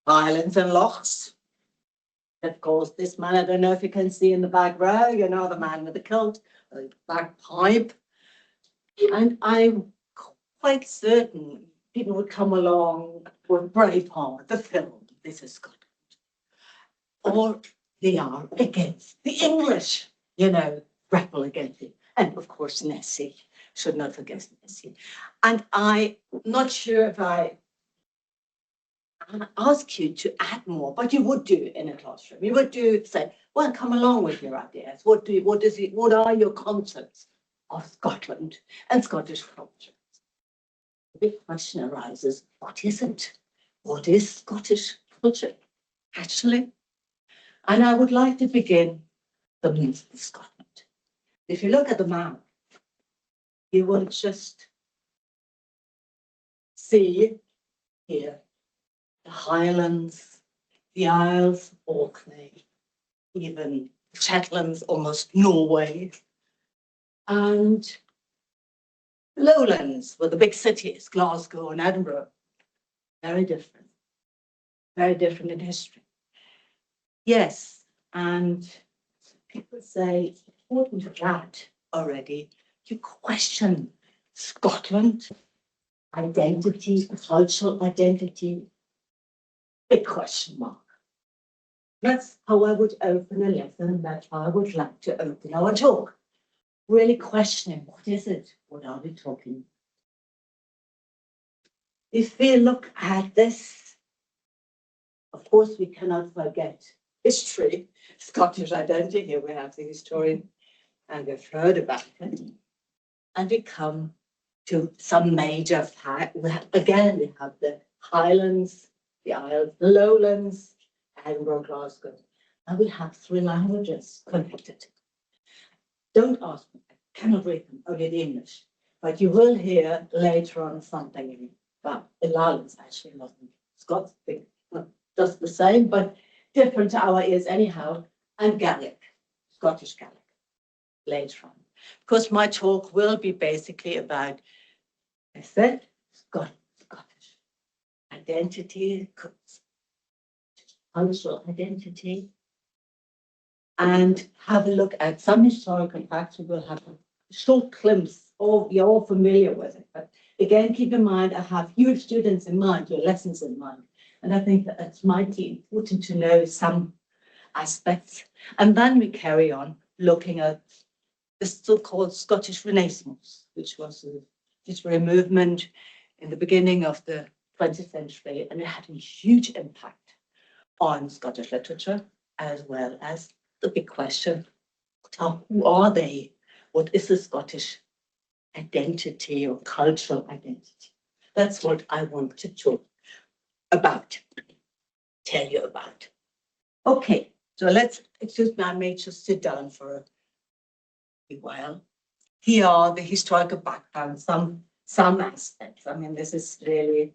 Islands and lochs. Of course, this man, I don't know if you can see in the back row, you know, the man with the kilt, the bagpipe. And I'm quite certain people would come along with Braveheart, the film, this is Scotland. Or they are against the English, you know, rebel against it. And of course, Nessie, should not forget Nessie. And I'm not sure if I ask you to add more, but you would do in a classroom. You would do say, well, come along with your ideas. What are your concepts of Scotland and Scottish culture? The big question arises, what is it? What is Scottish culture, actually? And I would like to begin the north of Scotland. If you look at the map, you will just see here the Highlands, the Isles, Orkney, even Shetlands, almost Norway, and lowlands with the big cities, Glasgow and Edinburgh. Very different in history. Yes, and people say, according to that already, you question Scotland, identity, cultural identity, big question mark. That's how I would open a lesson. That's how I would like to open our talk. Really questioning, what is it? What are we talking? If we look at this, of course, we cannot forget history, Scottish identity. Here we have the historian, and we've heard about it. And we come to some major facts. Again, we have the Highlands, the Isles, the Lowlands, Edinburgh, Glasgow. And we have 3 languages connected. Don't ask me, I cannot read them, only the English. But you will hear later on something about the Highlands, actually not Scots, not just the same, but different to our ears anyhow, and Gaelic, Scottish Gaelic, later on. Because my talk will be basically about, I said, Scottish identity, cultural identity, and have a look at some historical facts. We will have a short glimpse, you're all familiar with it. But again, keep in mind, I have you students in mind, your lessons in mind. And I think that it's mighty important to know some aspects. And then we carry on looking at the so-called Scottish Renaissance, which was a literary movement in the beginning of the 20th century, and it had a huge impact on Scottish literature, as well as the big question, who are they? What is the Scottish identity or cultural identity? That's what I want to talk about, tell you about. Okay, so excuse me, I may just sit down for a while. Here are the historical background, some aspects. I mean, this is really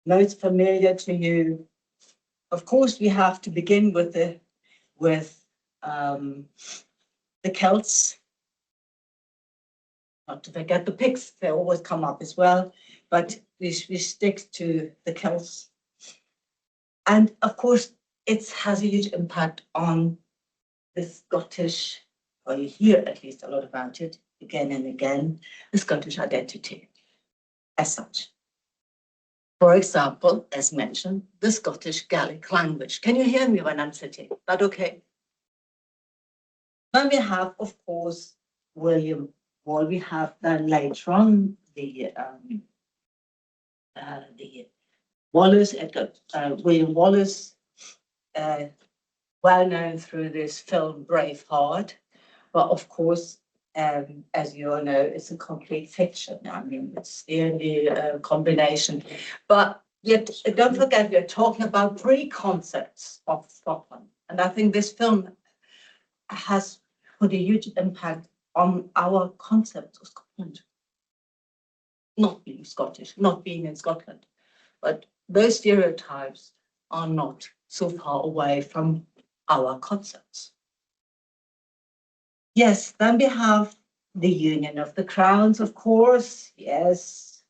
most familiar to you. Of course, we have to begin with the Celts. Not to forget the Picts, they always come up as well, but we stick to the Celts. And of course, it has a huge impact on the Scottish, or you hear at least a lot about it again and again, the Scottish identity as such. For example, as mentioned, the Scottish Gaelic language. Can you hear me when I'm sitting? Is that okay? Then we have, of course, William. Well, we have then later on the Wallace, William Wallace, well known through this film Braveheart, but of course, as you all know, it's a complete fiction. I mean, it's the only combination. But yet, don't forget, we're talking about 3 concepts of Scotland, and I think this film has put a huge impact on our concept of Scotland. Not being Scottish, not being in Scotland, but those stereotypes are not so far away from our concepts. Yes, then we have the Union of the Crowns, of course. Yes,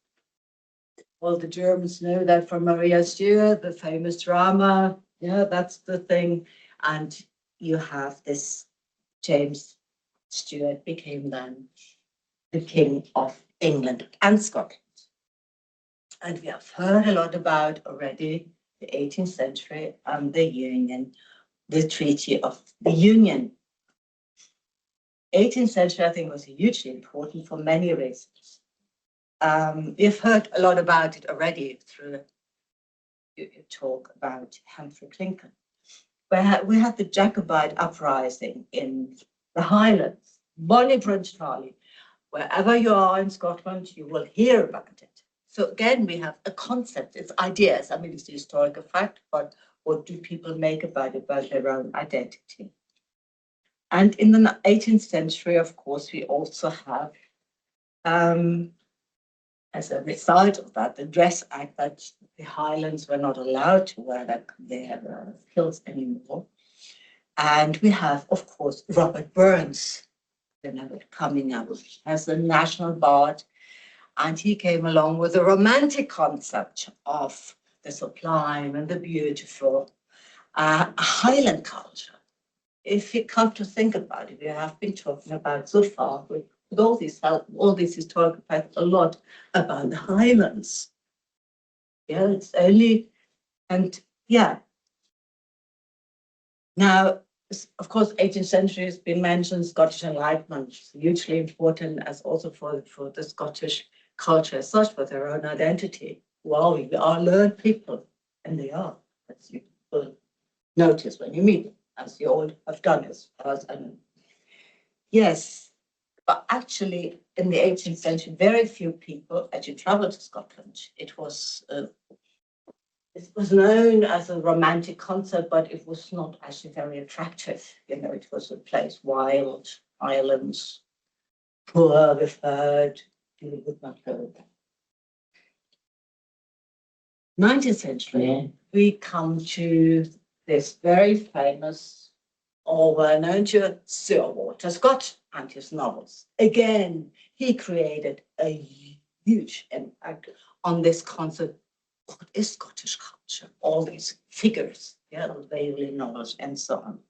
All the Germans know that from Maria Stuart, the famous drama. Yeah, that's the thing. And you have this James Stuart became then the King of England and Scotland. And we have heard a lot about already the 18th century and the Union, the Treaty of the Union. 18th century, I think, was hugely important for many reasons. We've heard a lot about it already through your talk about Humphrey Clinton. We had the Jacobite uprising in the Highlands, Bonnie Prince Charlie. Wherever you are in Scotland, you will hear about it. So again, we have a concept, it's ideas. I mean, it's a historical fact, but what do people make about it, about their own identity? And in the 18th century, of course, we also have, as a result of that, the Dress Act, that the Highlands were not allowed to wear their kilts anymore. And we have, of course, Robert Burns, coming up as the national bard. And he came along with a romantic concept of the sublime and the beautiful, Highland culture. If you come to think about it, we have been talking about so far with all these historical facts a lot about the Highlands. Yeah, it's only, and yeah. Now, of course, 18th century has been mentioned, Scottish Enlightenment, hugely important as also for the Scottish culture as such, for their own identity. Wow, we are learned people, and they are, as you will notice when you meet them, as you all have done as far as I know. Yes, but actually, in the 18th century, very few people actually traveled to Scotland. It was known as a romantic concept, but it was not actually very attractive. You know, it was a place wild, islands, poor, we've heard. You would not go there. 19th century, we come to this very famous, or well-known to Sir Walter Scott and his novels. Again, he created a huge impact on this concept. What is Scottish culture? All these figures, yeah, Bailey novels and so on.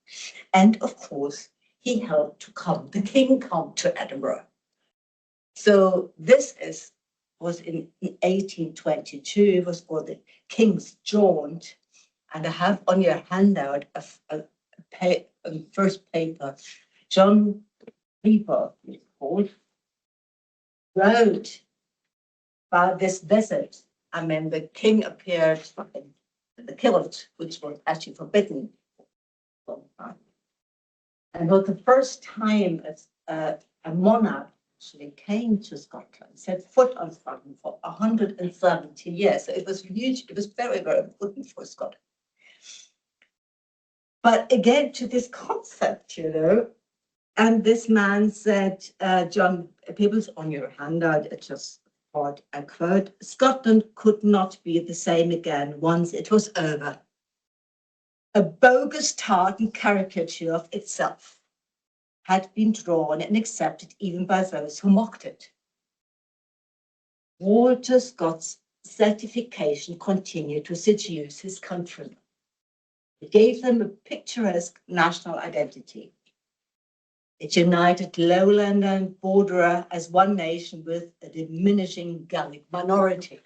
And of course, he helped the king come to Edinburgh. So this was in 1822. It was called the King's Jaunt. And I have on your handout a first paper. John People, it's called, wrote about this visit. I mean, the king appeared in the kilt, which was actually forbidden. And for the first time a monarch actually came to Scotland, set foot on Scotland for 170 years. So it was huge. It was very, very important for Scotland. But again, to this concept, you know, and this man said, John Peebles, on your handout, it just part, I quote, Scotland could not be the same again once it was over. A bogus tartan caricature of itself had been drawn and accepted even by those who mocked it. Walter Scott's certification continued to seduce his countrymen. It gave them a picturesque national identity. It united lowland and borderer as one nation with a diminishing Gaelic minority.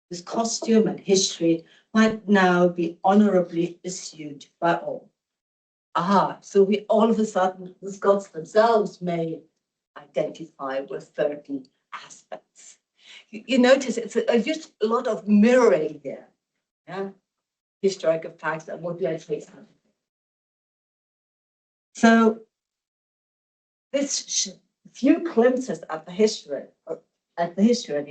This costume and history might now be honorably assumed by all. Aha, so we all of a sudden, the Scots themselves may identify with certain aspects. You notice it's just a lot of mirroring here. Yeah? Historical facts and what we actually have. So this few glimpses at the history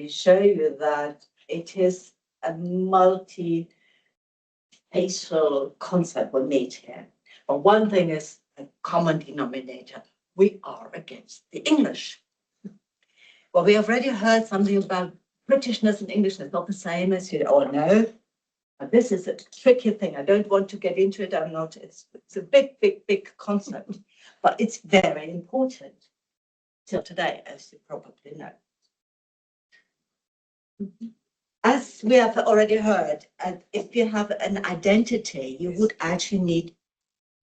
show you that it is a multi-facial concept we meet here. But one thing is a common denominator. We are against the English. Well, we have already heard something about Britishness and Englishness, not the same as you all know. But this is a tricky thing. I don't want to get into it. It's a big, big, big concept, but it's very important till today, as you probably know. As we have already heard, if you have an identity, you would actually need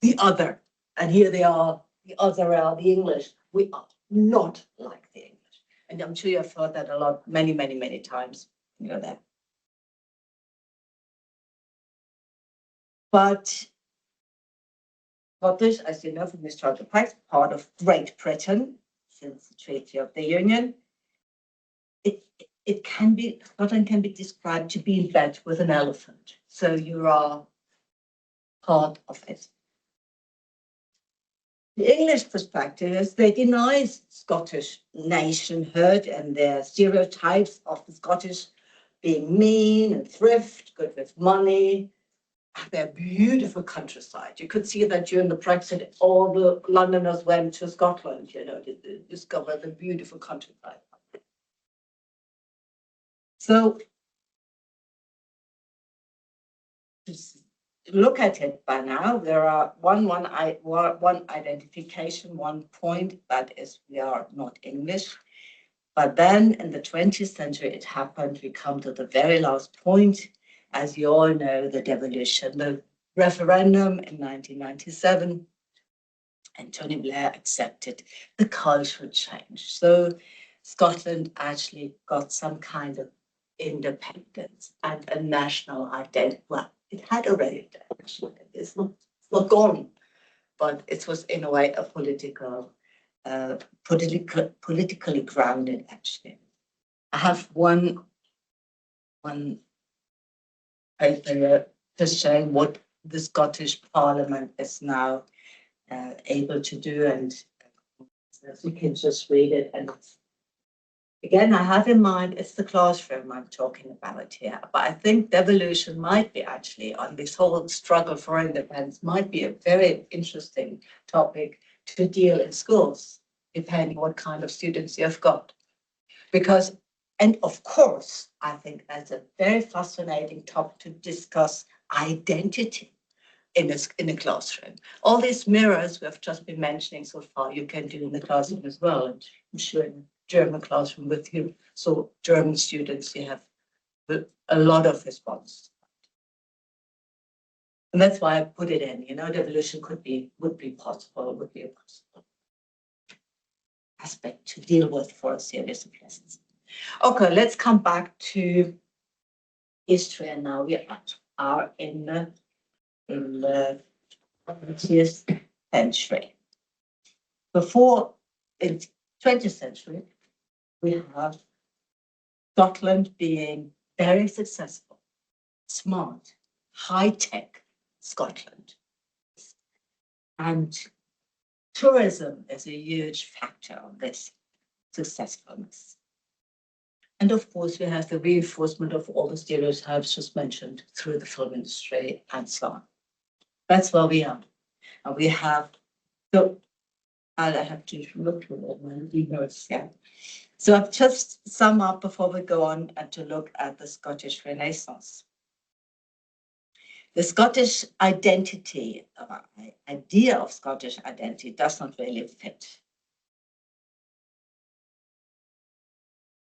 the other. And here they are, the other are the English. We are not like the English. And I'm sure you've heard that a lot, many, many, many times. You know that. But Scottish, as you know from historical facts, part of Great Britain since the Treaty of the Union. Scotland can be described to be in bed with an elephant. So you are part of it. The English perspective is they deny Scottish nationhood and their stereotypes of the Scottish being mean and thrift, good with money, their beautiful countryside. You could see that during the Brexit, all the Londoners went to Scotland, to discover the beautiful countryside. So to look at it by now, there are one identification, one point, that is we are not English. But then in the 20th century, it happened. We come to the very last point. As you all know, the devolution, the referendum in 1997, and Tony Blair accepted the cultural change. So Scotland actually got some kind of independence and a national identity. Well, it had already, actually. It's not gone, but it was in a way a politically grounded, actually. I have one paper just showing what the Scottish Parliament is now able to do, and we can just read it. And again, I have in mind it's the classroom I'm talking about here, but I think devolution might be actually on this whole struggle for independence might be a very interesting topic to deal in schools, depending what kind of students you've got. Because, and of course, I think that's a very fascinating topic to discuss identity in a classroom. All these mirrors we have just been mentioning so far, you can do in the classroom as well. And I'm sure in German classroom with you, so German students, you have a lot of response. And that's why I put it in, devolution would be possible, would be a possible aspect to deal with for a series of lessons. Okay, let's come back to history, and now we are in the 20th century. Before, in 20th century, we have Scotland being very successful, smart, high-tech Scotland. And tourism is a huge factor of this successfulness. And of course, we have the reinforcement of all the stereotypes just mentioned through the film industry and so on. That's where we are. And we have, so I have to look through all my notes here. So I've just sum up before we go on and to look at the Scottish Renaissance. The Scottish identity, idea of Scottish identity does not really fit.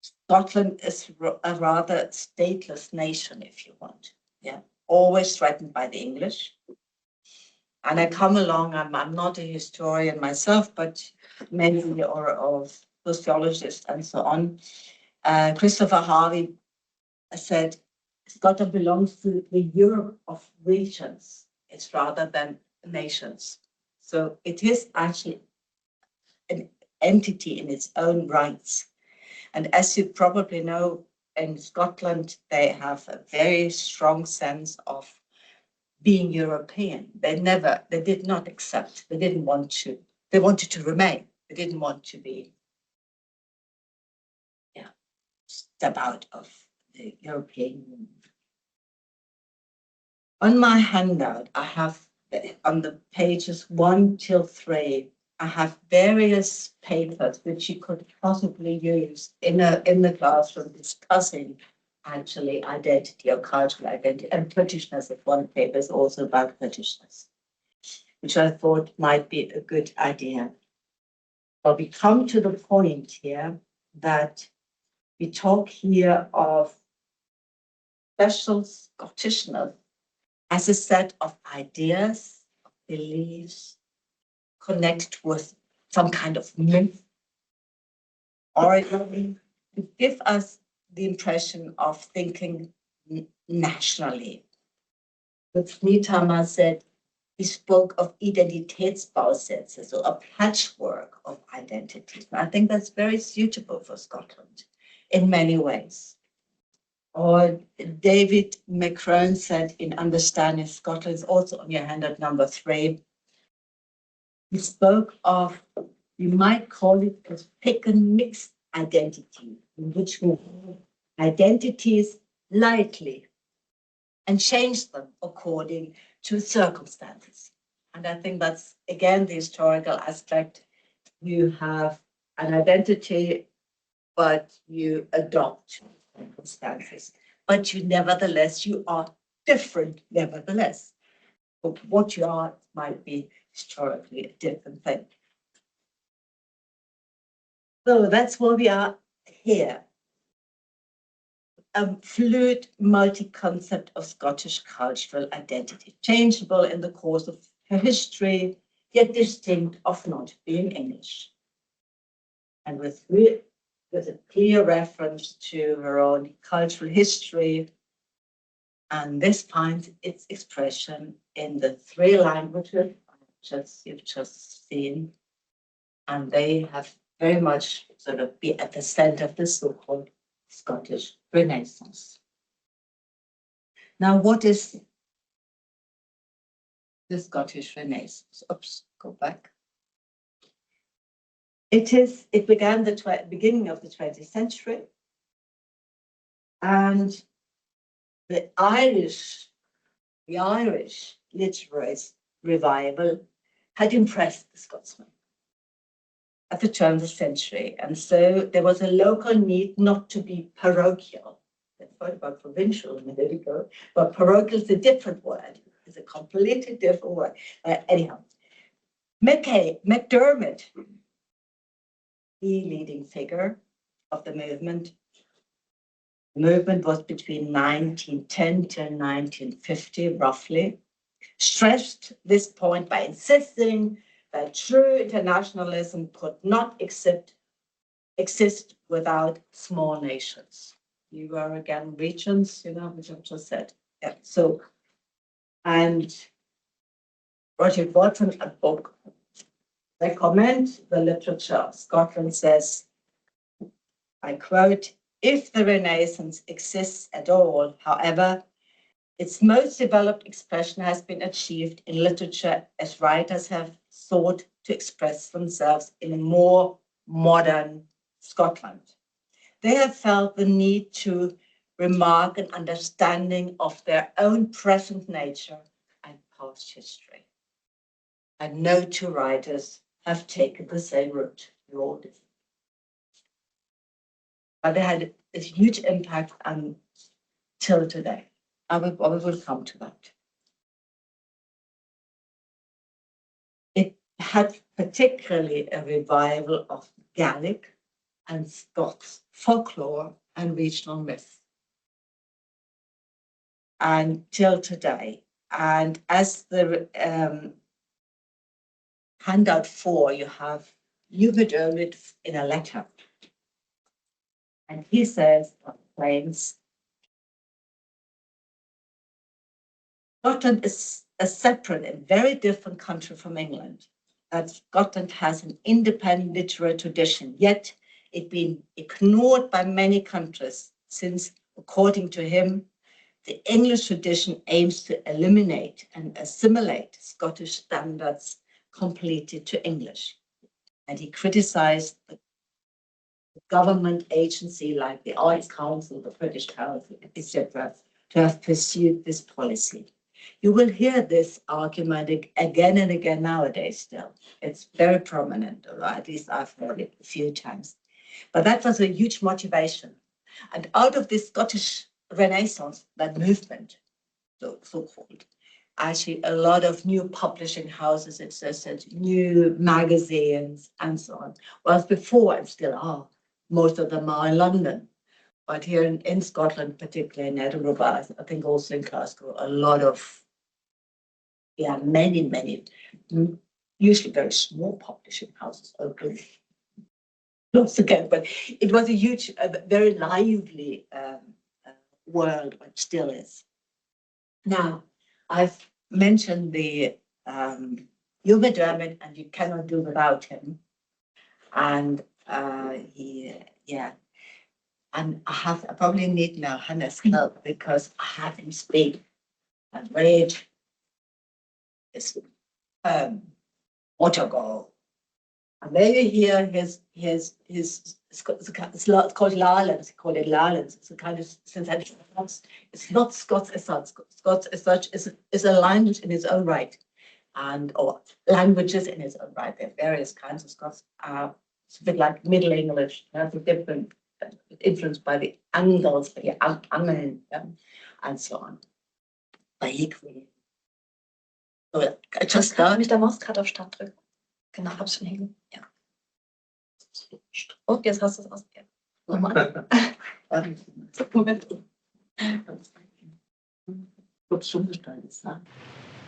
Scotland is a rather stateless nation, if you want. Yeah, always threatened by the English. And I come along, I'm not a historian myself, but many or sociologists and so on. Christopher Harvey said, Scotland belongs to the Europe of regions. It's rather than nations. So it is actually an entity in its own rights. And as you probably know, in Scotland, they have a very strong sense of being European. They did not accept, they didn't want to, they wanted to remain. They didn't want to be, step out of the European Union. On my handout, I have on the pages 1 till 3, I have various papers which you could possibly use in the classroom discussing actually identity or cultural identity, and Britishness. If one paper is also about Britishness, which I thought might be a good idea. But we come to the point here that We talk here of special Scottishness as a set of ideas, beliefs, connected with some kind of myth, or to give us the impression of thinking nationally. With Niethammer said, he spoke of identiteitsbouwsätze, so a patchwork of identities. I think that's very suitable for Scotland in many ways. Or David McCrone said in Understanding Scotland, is also on your handout number 3. He spoke of, you might call it a pick and mix identity, in which we hold identities lightly and change them according to circumstances. And I think that's, again, the historical aspect. You have an identity, but you adopt circumstances. But you nevertheless, you are different nevertheless. But what you are might be historically a different thing. So that's where we are here. A fluid multi-concept of Scottish cultural identity, changeable in the course of her history, yet distinct of not being English. And with a clear reference to her own cultural history, and this finds its expression in the 3 languages you've just seen, and they have very much sort of be at the center of the so-called Scottish Renaissance. Now, what is the Scottish Renaissance? Oops, go back. It began the beginning of the 20th century, and the Irish literary revival had impressed the Scotsman at the turn of the century. And so there was a local need not to be parochial. I thought about provincial a minute ago, but parochial is a different word. It's a completely different word. Anyhow, McDermott, the leading figure of the movement. The movement was between 1910 to 1950, roughly. Stressed this point by insisting that true internationalism could not exist without small nations. You were again regions, which I've just said. Yeah. So, and Roger Watson, a book, they comment the literature of Scotland says, I quote, if the Renaissance exists at all, however, its most developed expression has been achieved in literature as writers have sought to express themselves in a more modern Scotland. They have felt the need to remark an understanding of their own present nature and past history. And no 2 writers have taken the same route. But they had a huge impact until today. I will come to that. It had particularly a revival of Gaelic and Scots folklore and regional myth until today. And as the handout 4, you heard it in a letter. And he says, claims, Scotland is a separate and very different country from England. That Scotland has an independent literary tradition, yet it been ignored by many countries since, according to him, the English tradition aims to eliminate and assimilate Scottish standards completely to English. And he criticized the government agency like the Arts Council, the British Council, etc., to have pursued this policy. You will hear this argument again and again nowadays still. It's very prominent, or at least I've heard it a few times. But that was a huge motivation. And out of this Scottish Renaissance, that movement, so-called, actually a lot of new publishing houses existed, new magazines, and so on. Whereas before, and still are, most of them are in London. But here in Scotland, particularly in Edinburgh, I think also in Glasgow, a lot of, many, usually very small publishing houses open close again. But it was a huge, very lively world, but still is. Now, I've mentioned the Hugh McDermott, and you cannot do without him. And and I probably need now Hannah's help because I have him speak and read his Watergall. And there you hear his it's called Lowlands, he called it Lowlands. It's a kind of synthetic. It's not Scots as such. Scots as such is a language in its own right, or languages in its own right. There are various kinds of Scots. It's a bit like Middle English. That's a different influenced by the Angles, by the Angeln, and so on. By equally. So, just Kannst du mich, da machst gerade auf Start drücken. Genau, hab schon hin. Ja. Und jetzt hast du es ausprobiert. Nochmal. Moment.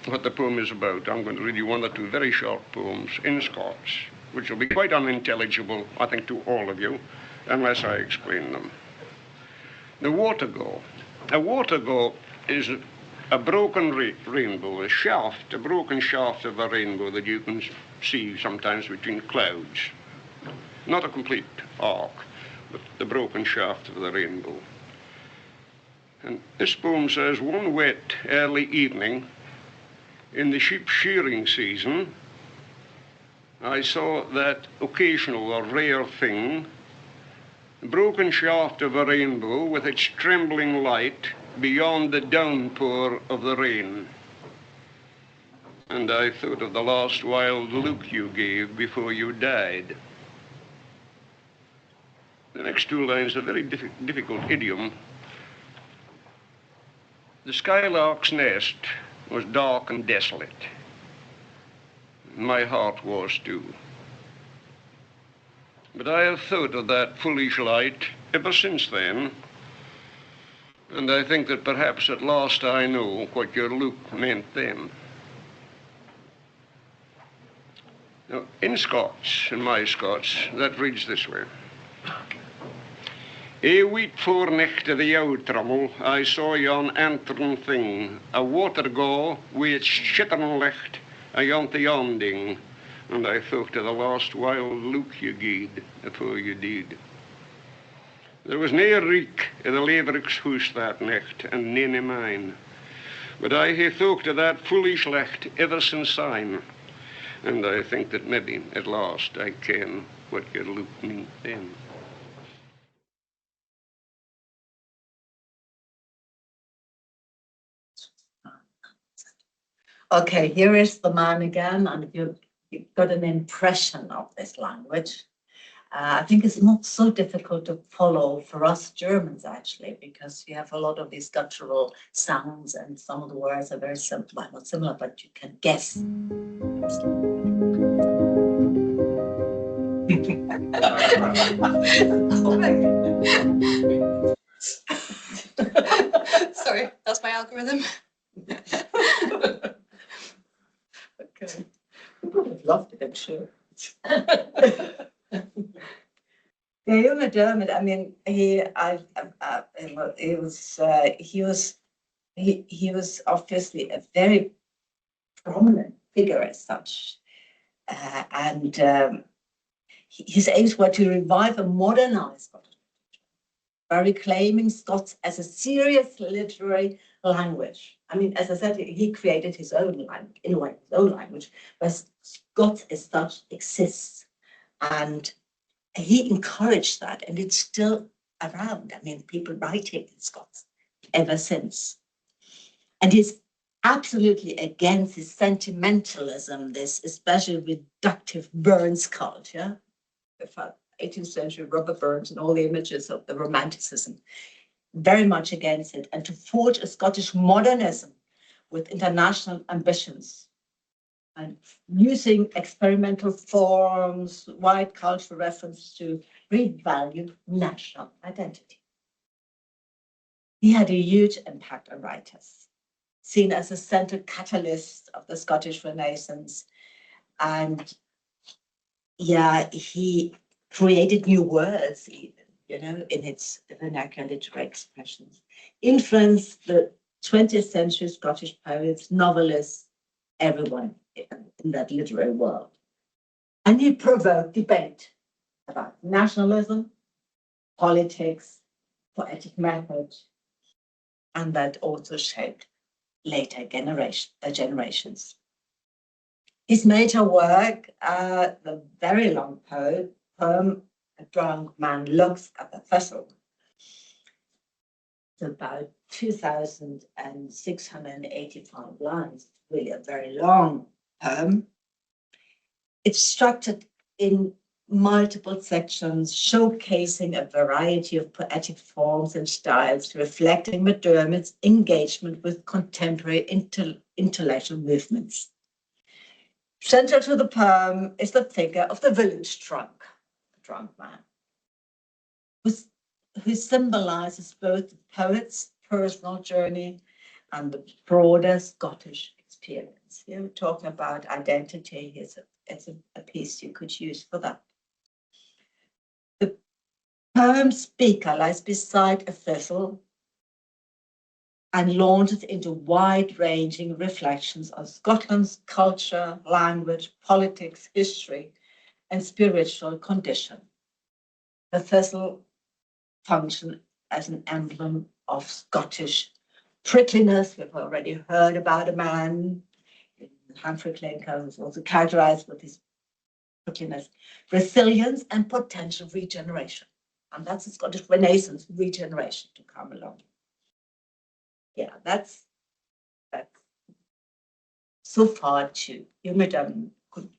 What the poem is about, I'm going to read you one or two very short poems in Scots, which will be quite unintelligible, I think, to all of you, unless I explain them. The Watergall. A Watergall is a broken rainbow, a broken shaft of a rainbow that you can see sometimes between clouds. Not a complete arc, but the broken shaft of the rainbow. And this poem says, one wet early evening in the sheep shearing season, I saw that occasional or rare thing, the broken shaft of a rainbow with its trembling light beyond the downpour of the rain. And I thought of the last wild look you gave before you died. The next two lines are very difficult idiom. The skylark's nest was dark and desolate. My heart was too. But I have thought of that foolish light ever since then, and I think that perhaps at last I know what your look meant then. Now, in Scots, in my Scots, that reads this way. A week for nicht of the outrummel, I saw yon antern thing, a watergall wi' its shittering licht, ayont the yonding, and I thought of the last wild look you gied afore you did. There was nae reek i' the Laverick's hoose that nicht, and nane i' mine, but I hae thought of that foolish licht ever since syne, and I think that maybe at last I ken what your look meant then. Okay, here is the man again, and you've got an impression of this language. I think it's not so difficult to follow for us Germans, actually, because we have a lot of these guttural sounds, and some of the words are very simple, well, not similar, but you can guess. Oh my God. Sorry, that's my algorithm. Okay. I would have loved it, I'm sure. Yeah, Hugh McDermott, I mean, he was obviously a very prominent figure as such. And his aims were to revive and modernize Scottish literature by reclaiming Scots as a serious literary language. I mean, as I said, he created his own language, in a way, his own language, but Scots as such exists. And he encouraged that, and it's still around. I mean, people writing in Scots ever since. And he's absolutely against this sentimentalism, this especially reductive Burns culture, the 18th century Robert Burns and all the images of the Romanticism. Very much against it, and to forge a Scottish modernism with international ambitions and using experimental forms, wide cultural reference to revalue national identity. He had a huge impact on writers, seen as a central catalyst of the Scottish Renaissance. And yeah, he created new words, even, in its vernacular literary expressions, influenced the 20th century Scottish poets, novelists, everyone in that literary world. And he provoked debate about nationalism, politics, poetic method, and that also shaped later generations. His major work, the very long poem, A Drunk Man Looks at the Thistle, it's about 2,685 lines, really a very long poem. It's structured in multiple sections, showcasing a variety of poetic forms and styles, reflecting McDermott's engagement with contemporary intellectual movements. Central to the poem is the figure of the village drunk, the drunk man, who symbolizes both the poet's personal journey and the broader Scottish experience. Here we're talking about identity. It's a piece you could use for that. The poem speaker lies beside a thistle and launches into wide-ranging reflections of Scotland's culture, language, politics, history, and spiritual condition. The thistle functions as an emblem of Scottish prickliness. We've already heard about a man, Humphrey Clinker, who's also characterized with his prickliness, resilience, and potential regeneration. And that's the Scottish Renaissance regeneration to come along. Yeah, that's so far too. You madam could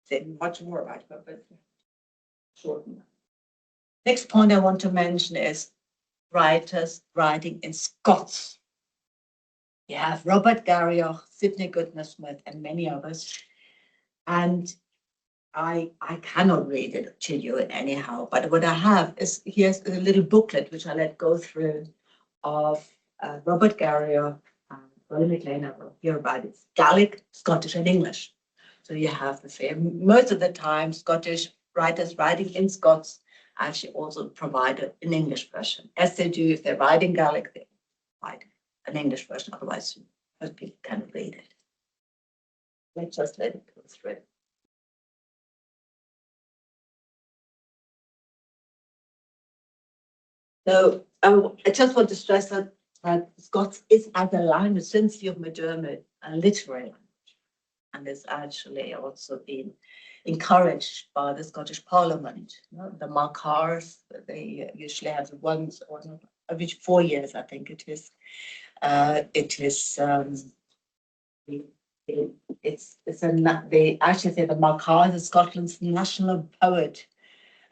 say much more about it, but shorten that. Next point I want to mention is writers writing in Scots. You have Robert Garrioch, Sidney Goodner-Smith, and many others. And I cannot read it to you anyhow, but what I have is here's a little booklet which I let go through of Robert Garrioch and Willie MacLean. I will hear about it. Gaelic, Scottish, and English. So you have the same. Most of the time, Scottish writers writing in Scots actually also provide an English version, as they do if they're writing Gaelic, they provide an English version. Otherwise, most people cannot read it. Let's just let it go through. So I just want to stress that Scots is as a language since you've McDermott a literary language, and it's actually also been encouraged by the Scottish Parliament. The Makars, they usually have the once or every 4 years, I think it is. They actually say the Makars is Scotland's national poet.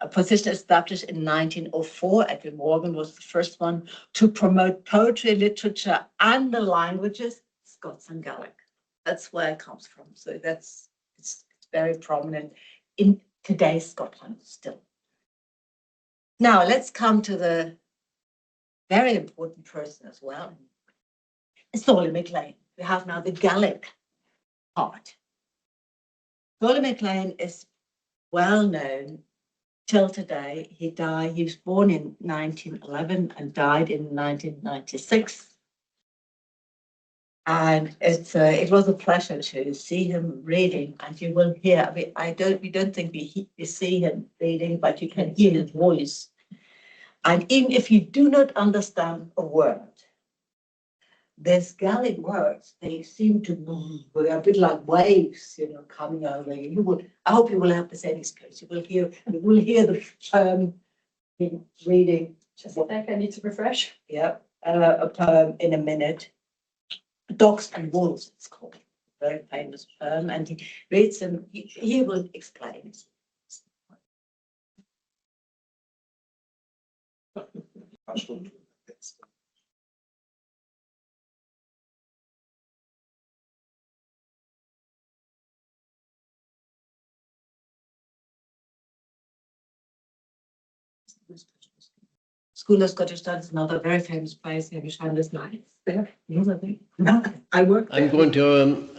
A position established in 1904. Edwin Morgan was the first one to promote poetry, literature, and the languages, Scots and Gaelic. That's where it comes from. So it's very prominent in today's Scotland still. Now let's come to the very important person as well. It's Willie MacLean. We have now the Gaelic part. Willie MacLean is well known till today. He was born in 1911 and died in 1996. And it was a pleasure to see him reading, and you will hear. I mean, we don't think we see him reading, but you can hear his voice. And even if you do not understand a word, these Gaelic words, they seem to move. They're a bit like waves, coming over you. I hope you will have the same experience. You will hear the poem reading. Just a sec, I need to refresh. Yeah, a poem in a minute. Dogs and Wolves, it's called. Very famous poem, and he reads them. He will explain it. School of Scottish Studies, another very famous place. Have you found this nice there? Yes, I think. I worked there.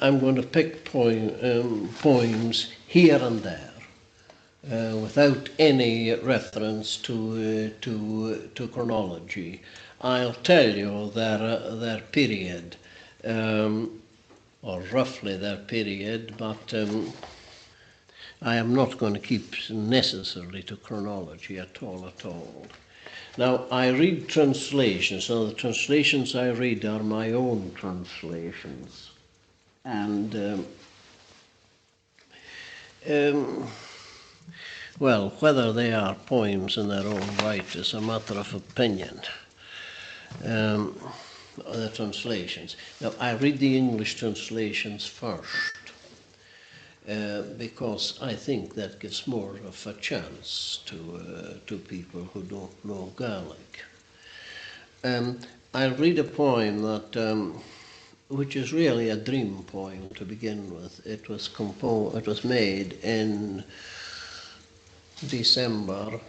I'm going to pick poems here and there, without any reference to chronology. I'll tell you their period, or roughly their period, but I am not going to keep necessarily to chronology at all. Now, I read translations, so the translations I read are my own translations. And, well, whether they are poems in their own right is a matter of opinion. The translations. Now, I read the English translations first, because I think that gives more of a chance to people who don't know Gaelic. I'll read a poem that, which is really a dream poem to begin with. It was made in December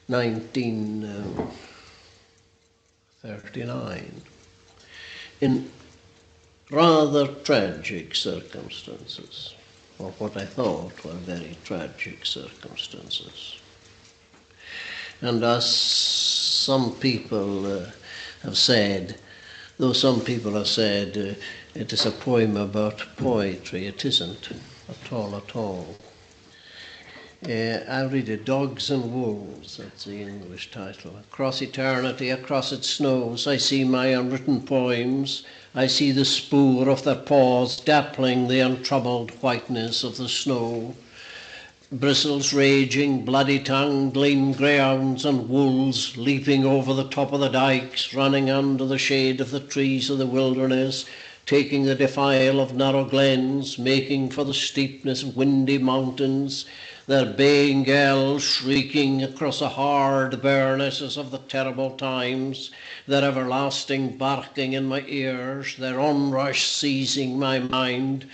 1939 in rather tragic circumstances, or what I thought were very tragic circumstances. And as some people have said, though some people have said it is a poem about poetry, it isn't at all. I'll read it. Dogs and Wolves, that's the English title. Across eternity, across its snows, I see my unwritten poems. I see the spoor of their paws dappling the untroubled whiteness of the snow. Bristles raging, bloody tongued, lean greyhounds and wolves leaping over the top of the dikes, running under the shade of the trees of the wilderness, taking the defile of narrow glens, making for the steepness of windy mountains, their baying yells shrieking across the hard barenesses of the terrible times, their everlasting barking in my ears, their onrush seizing my mind,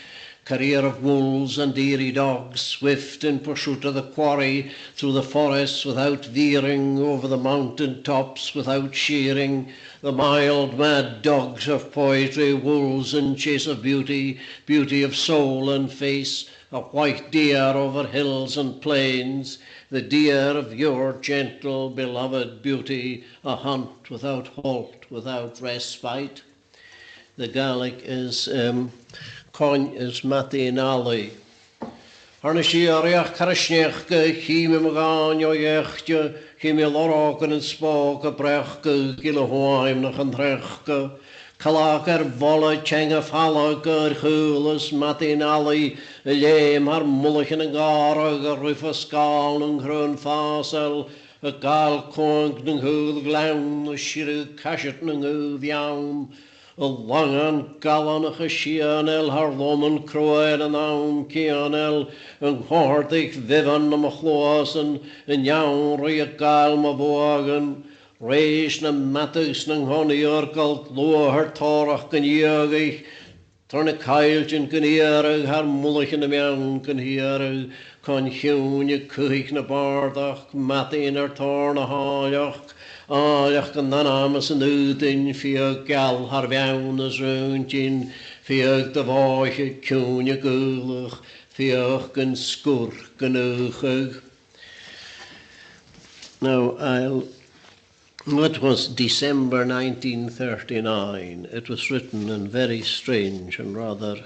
career of wolves and eerie dogs, swift in pursuit of the quarry, through the forests without veering, over the mountain tops without shearing, the mild mad dogs of poetry, wolves in chase of beauty, beauty of soul and face, a white deer over hills and plains, the deer of your gentle beloved beauty, a hunt without halt, without respite. The Gaelic is Mati Ali. Harnashiariach Karashneachke, Hime Maganyo Yechtje, Hime Loroken and Spoke, Brechke, Gilahoim nach Andrechke, Kalakar Volle, Chenga Falaker, Hulas, Mati Ali, Leem, Har Mullichen and Gara, Rufus Gal and Grun Fasel, a Gal Konk, and Hul Glam, the Shiru Kashet and Uviam. A langan galanach a shianel, haar lomen croed an aum kianel, een hoortig vivan am a chloasen, een jaun ri a gal ma boagen, reis na matus na honi orgalt, loa haar torach gan iagich, Trna cailtin gan iarag, haar mullich in a mewn gan hiarag, con hiwn y cwych na bardach, matin ar torn a haliach, Ach gan namas yn ydyn fiag gal har fewn as rwyntyn, fiag da foich y cwn y gylach, fiag gan sgwrch gan uchag. Now, it was December 1939. It was written in very strange and rather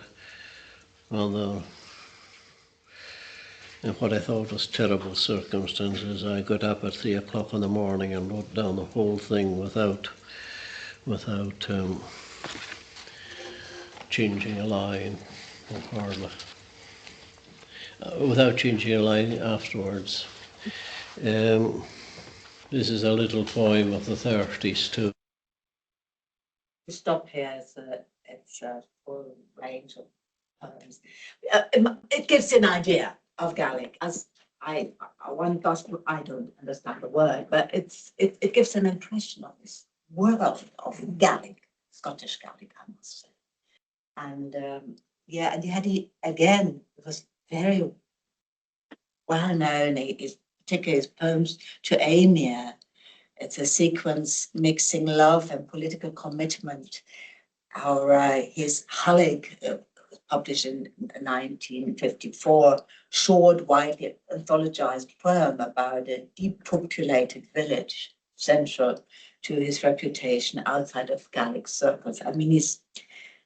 in what I thought was terrible circumstances. I got up at 3 o'clock in the morning and wrote down the whole thing without changing a line, or hardly, without changing a line afterwards. This is a little poem of the 30s too. Stop here. It's a full range of poems. It gives you an idea of Gaelic, as one gospel, I don't understand the word, but it gives an impression of this world of Gaelic, Scottish Gaelic, I must say. And and you had again, it was very well known, particularly his poems to Aimia, It's a sequence mixing love and political commitment. His Halleck, published in 1954, short, widely anthologized poem about a depopulated village central to his reputation outside of Gallic circles. I mean,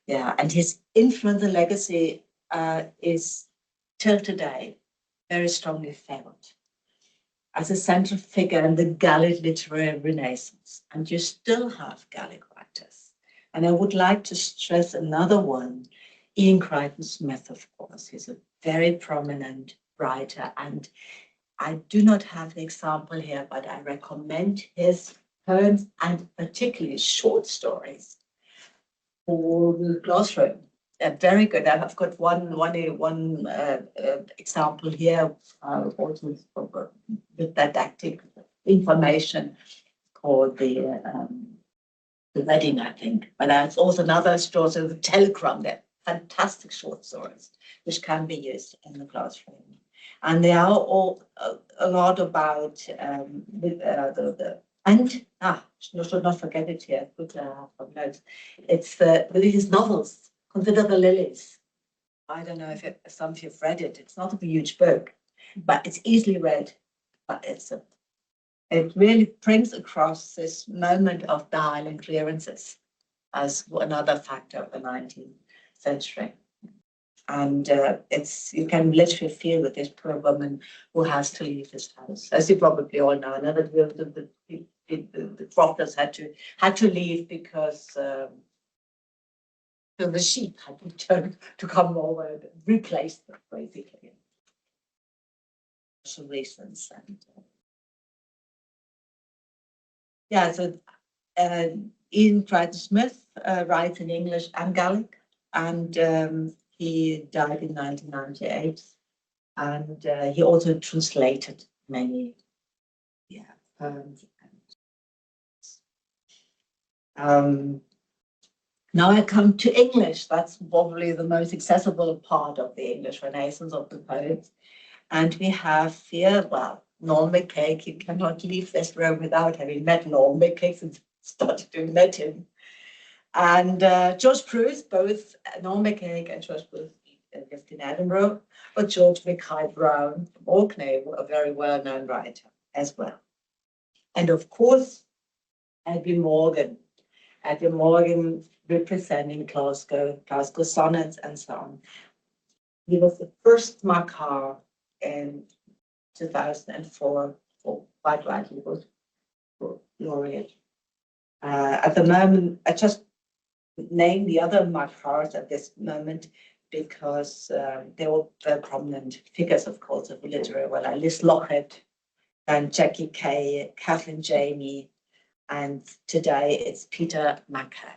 and his influence and legacy is till today very strongly felt as a central figure in the Gallic literary renaissance. And you still have Gallic writers. And I would like to stress another one, Ian Crichton Smith, of course. He's a very prominent writer. And I do not have the example here, but I recommend his poems and particularly short stories for the classroom. They're very good. I've got one example here, also with didactic information called the wedding, I think. But there's also another story, so the telegram. They're fantastic short stories which can be used in the classroom, and they are all a lot about should not forget it here. Put from notes. It's his novels. Consider the Lilies. I don't know if some of you've read it. It's not a huge book, but it's easily read. But it really brings across this moment of the Highland clearances as another factor of the 19th century. And you can literally feel with this poor woman who has to leave his house, as you probably all know. Another the Crofters had to leave because the sheep had returned to come over and replace them, basically. For reasons. And so Ian Crichton Smith writes in English and Gaelic, and he died in 1998. And he also translated many poems. Now I come to English. That's probably the most accessible part of the English Renaissance of the poets. And we have here, Norm MacCaig. You cannot leave this room without having met Norm MacCaig since started to met him. And George Bruce, both Norm MacCaig and George Bruce lived in Edinburgh, but George Mackay Brown from Orkney, a very well-known writer as well. And of course, Edwin Morgan. Edwin Morgan representing Glasgow sonnets and so on. He was the first Makar in 2004, or quite rightly was laureate. At the moment, I just name the other Makars at this moment because they were very prominent figures, of course, of the literary world, like Liz Lockett and Jackie Kay, Kathleen Jamie, and today it's Peter Mackay.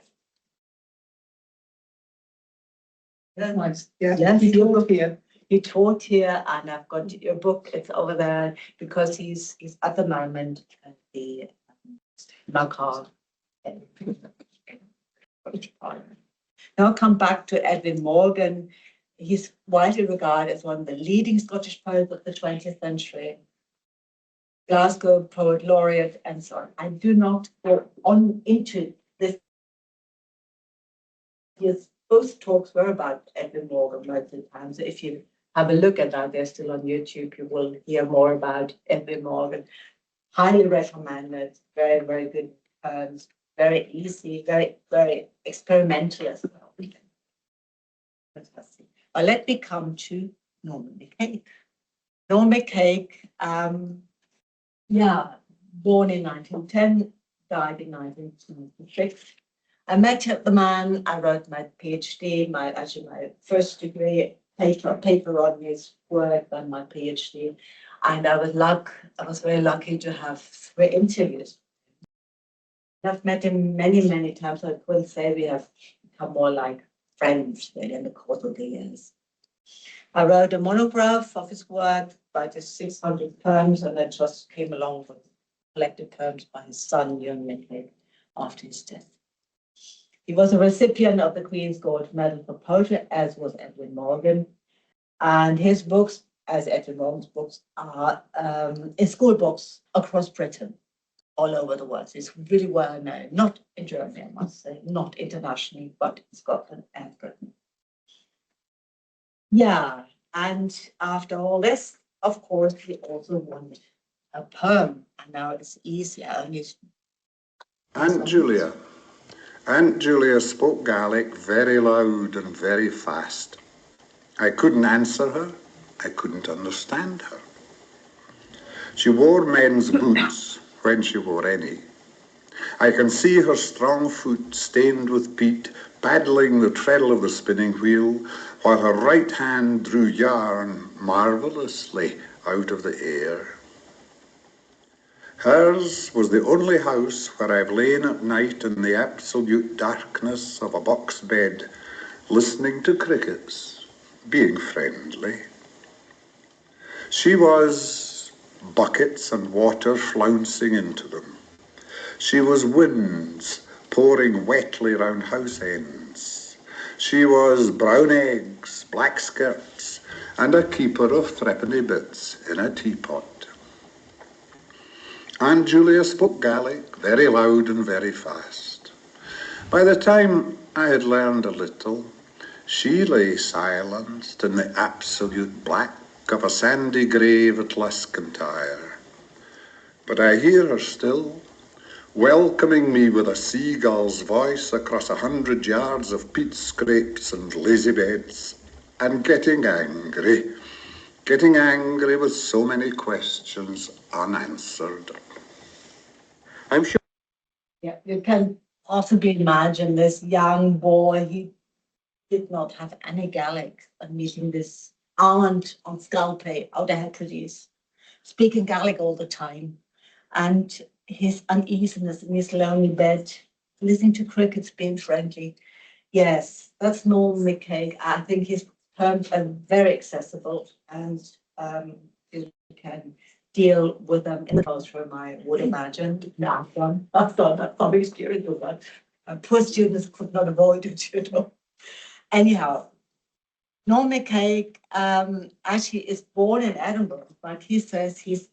Very nice. Yes, he taught here. He taught here, and I've got your book. It's over there because he's at the moment at the Makar. Now I'll come back to Edwin Morgan. He's widely regarded as one of the leading Scottish poets of the 20th century. Glasgow poet laureate, and so on. I do not go on into this. Yes, both talks were about Edwin Morgan most of the time. So if you have a look at that, they're still on YouTube. You will hear more about Edwin Morgan. Highly recommended. Very, very good poems. Very easy. Very, very experimental as well. Fantastic. But let me come to Norman MacCaig. Norman MacCaig. Born in 1910, died in 1976. I met the man. I wrote my PhD, my first degree paper on his work and my PhD, and I was very lucky to have 3 interviews. I've met him many, many times. I couldn't say we have become more like friends really in the course of the years. I wrote a monograph of his work, about his 600 poems, and then just came along with collected poems by his son, Ewan MacCaig, after his death. He was a recipient of the Queen's Gold Medal for Poetry, as was Edwin Morgan. And his books, as Edwin Morgan's books, are in school books across Britain. all over the world. So it's really well known, not in Germany, I must say, not internationally, but in Scotland and Britain. Yeah, and after all this, of course, we also wanted a poem, and now it's easier. Only Aunt Julia. Aunt Julia spoke Gaelic very loud and very fast. I couldn't answer her. I couldn't understand her. She wore men's boots when she wore any. I can see her strong foot stained with peat paddling the treadle of the spinning wheel, while her right hand drew yarn marvellously out of the air. Hers was the only house where I've lain at night in the absolute darkness of a box bed, listening to crickets, being friendly. She was buckets and water flouncing into them. She was winds pouring wetly round house ends. She was brown eggs, black skirts, and a keeper of threepenny bits in a teapot. Aunt Julia spoke Gaelic very loud and very fast. By the time I had learned a little, she lay silenced in the absolute black of a sandy grave at Luscantire. But I hear her still, welcoming me with a seagull's voice across 100 yards of peat scrapes and lazy beds, and getting angry with so many questions unanswered. I'm sure. yeah, you can possibly imagine this young boy, he did not have any Gaelic, and meeting this aunt on Scalpe out of Hebrides, speaking Gaelic all the time, and his uneasiness in his lonely bed, listening to crickets, being friendly. Yes, that's Norman McCaig. I think his poems are very accessible, and you can deal with them in the classroom, I would imagine. No, I've done that from experience with that. Poor students could not avoid it, you know. Anyhow, Norman McCaig actually is born in Edinburgh, but he says his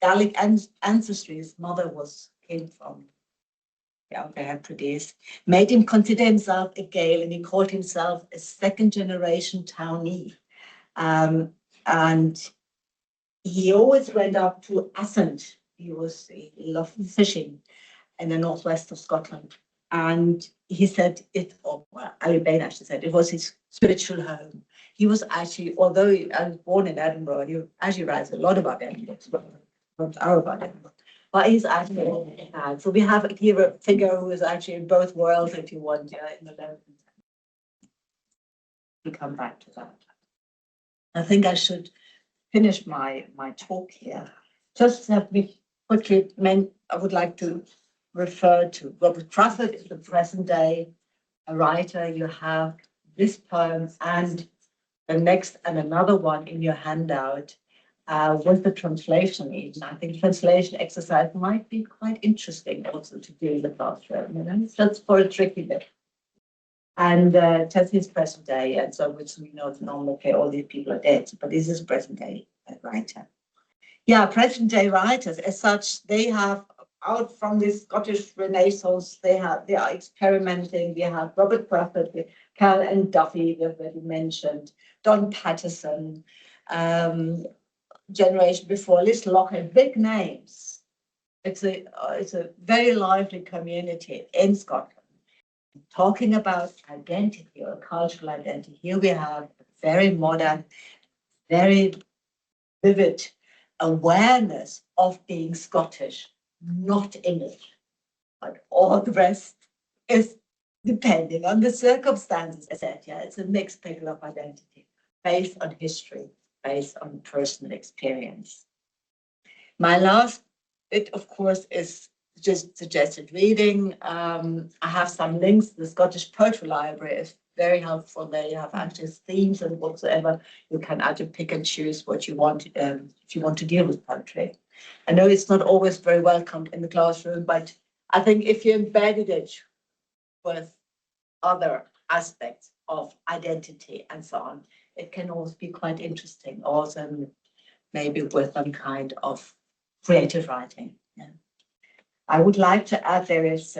Gaelic ancestry, his mother came from the Outer Hebrides, made him consider himself a Gael, and he called himself a second generation townee. And he always went up to Ascent. He loved fishing in the northwest of Scotland. And he said Ali Bain actually said it was his spiritual home. He was actually, although I was born in Edinburgh, he actually writes a lot about Edinburgh, about Edinburgh. But he's actually so we have here a figure who is actually in both worlds, if you want, in the London. We come back to that. I think I should finish my talk here. Just have me quickly, I would like to refer to Robert Crawford, is the present day a writer. You have this poem and the next and another one in your handout with the translation even. I think translation exercise might be quite interesting also to do in the classroom, you know, just for a tricky bit. And just his present day, and so which we know it's normal, okay, all these people are dead, but this is present day writer. Yeah, present day writers as such, they have out from the Scottish Renaissance, they are experimenting. We have Robert Crawford, Cal and Duffy, we have already mentioned, Don Patterson, generation before, Liz Lockett, big names. It's a very lively community in Scotland. Talking about identity or cultural identity, here we have a very modern, very vivid awareness of being Scottish, not English, but all the rest is depending on the circumstances, etc. It's a mixed picture of identity based on history, based on personal experience. My last bit, of course, is just suggested reading. I have some links. The Scottish Poetry Library is very helpful. They have actually themes and whatsoever. You can actually pick and choose what you want if you want to deal with poetry. I know it's not always very welcomed in the classroom, but I think if you embedded it with other aspects of identity and so on, it can also be quite interesting. Also, maybe with some kind of creative writing. Yeah. I would like to add there is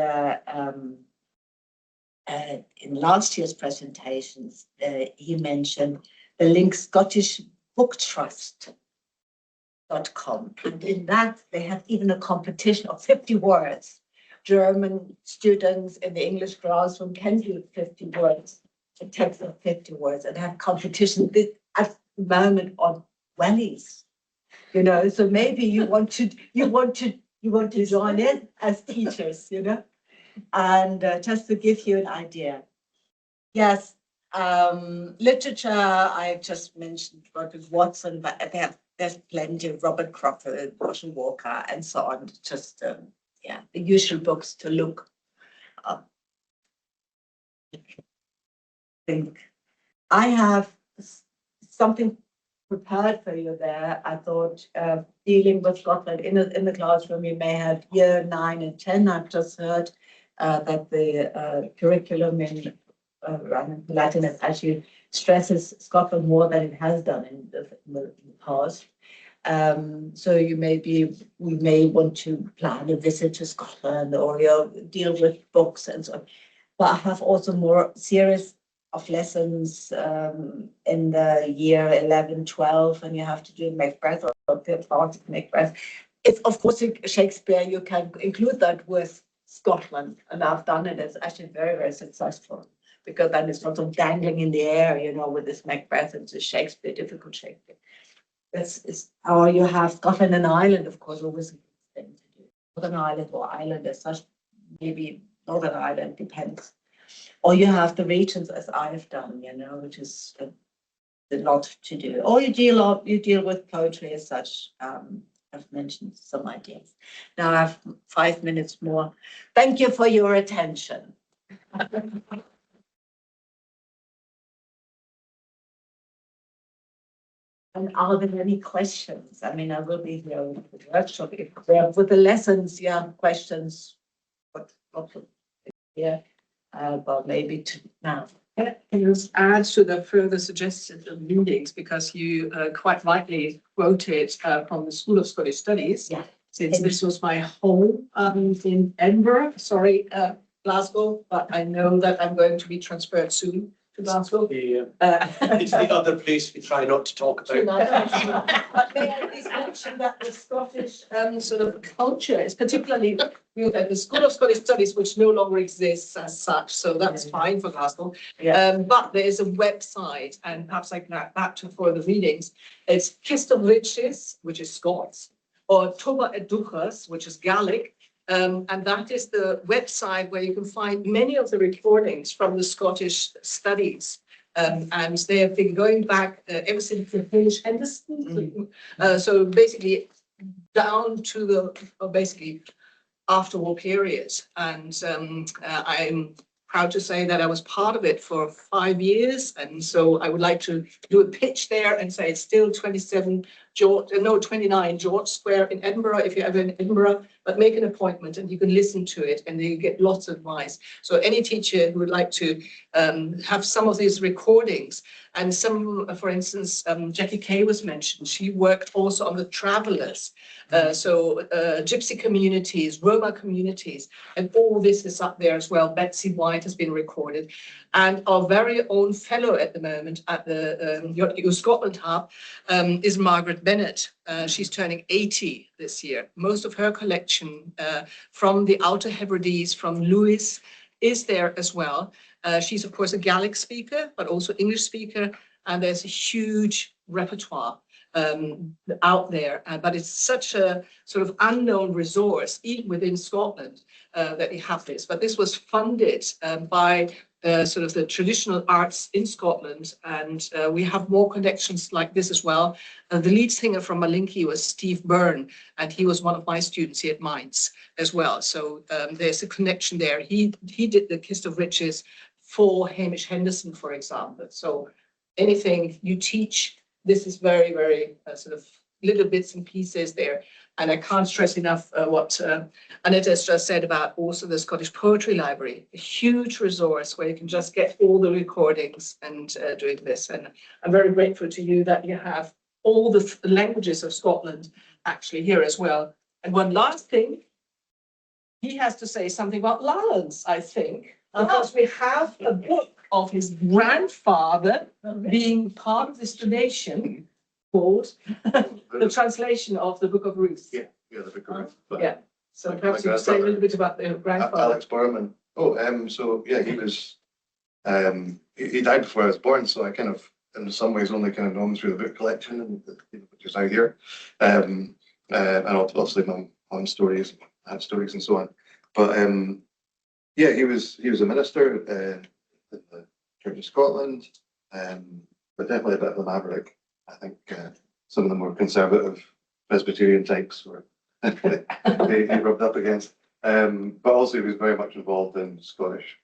in last year's presentations, he mentioned the link scottishbooktrust.com. And in that, they have even a competition of 50 words. German students in the English classroom can do 50 words, a text of 50 words, and have competition at the moment on wellies. You know, so maybe you want to join in as teachers, you know, and just to give you an idea. Yes, literature, I just mentioned Robert Watson, but there's plenty of Robert Crawford, Marshall Walker, and so on. Just, yeah, the usual books to look up. Think. I have something prepared for you there. I thought dealing with Scotland in the classroom, you may have year 9 and 10. I've just heard that the curriculum in Latin actually stresses Scotland more than it has done in the past. So we may want to plan a visit to Scotland or deal with books and so on. But I have also more series of lessons in the year 11, 12, and you have to do Macbeth or the part of Macbeth. If, of course, Shakespeare, you can include that with Scotland, and I've done it. It's actually very, very successful, because then it's sort of dangling in the air, you know, with this Macbeth and the Shakespeare, difficult Shakespeare. Or you have Scotland and Ireland, of course, always a good thing to do. Northern Ireland or Ireland as such, maybe Northern Ireland, depends. Or you have the regions, as I've done, you know, which is a lot to do. Or you deal with poetry as such. I've mentioned some ideas. Now I have 5 minutes more. Thank you for your attention. And are there any questions? I mean, I will be here with the workshop. If with the lessons, you have questions, but yeah, but maybe now. Can you just add to the further suggested readings, because you quite rightly quoted from the School of Scottish Studies, Yeah. Since this was my home in Edinburgh, Glasgow, but I know that I'm going to be transferred soon to Glasgow. It's the other place we try not to talk about. But they at least mentioned that the Scottish sort of culture is particularly the School of Scottish Studies, which no longer exists as such, so that's fine for Glasgow. But there is a website, and perhaps I can add that to for the readings. It's Kist of Riches, which is Scots, or Tuba Educhas, which is Gaelic. And that is the website where you can find many of the recordings from the Scottish studies. And they have been going back ever since the Hamish Henderson. So basically down to the basically after-war period. And I'm proud to say that I was part of it for 5 years. And so I would like to do a pitch there and say it's still 29 George Square in Edinburgh, if you're ever in Edinburgh, but make an appointment and you can listen to it and you get lots of advice. So any teacher who would like to have some of these recordings, and some, for instance, Jackie Kay was mentioned. She worked also on the travelers. So gypsy communities, Roma communities, and all this is up there as well. Betsy White has been recorded. And our very own fellow at the moment at the YU Scotland Hub is Margaret Bennett. She's turning 80 this year. Most of her collection from the Outer Hebrides, from Lewis, is there as well. She's, of course, a Gaelic speaker, but also English speaker. And there's a huge repertoire out there, but it's such a sort of unknown resource, even within Scotland, that you have this. But this was funded by sort of the traditional arts in Scotland, and we have more connections like this as well. The lead singer from Malinky was Steve Byrne, and he was one of my students here at Mainz as well. So there's a connection there. He did the Kist of Riches for Hamish Henderson, for example. So anything you teach, this is very, very sort of little bits and pieces there. And I can't stress enough what Anette has just said about also the Scottish Poetry Library, a huge resource where you can just get all the recordings and doing this. And I'm very grateful to you that you have all the languages of Scotland actually here as well. And one last thing, he has to say something about Lallans, I think, because we have a book of his grandfather being part of this donation called the translation of the Book of Ruth. Yeah, the Book of Ruth. But Yeah. So My perhaps you could say a little bit about the grandfather. Alex Borman. Oh, so yeah, he was, he died before I was born, so I kind of, in some ways, only kind of know him through the book collection, and which is out here. And obviously my own stories, I had stories and so on. But yeah, he was a minister in the Church of Scotland, but definitely a bit of a maverick. I think some of the more conservative Presbyterian types were he rubbed up against. But also he was very much involved in Scottish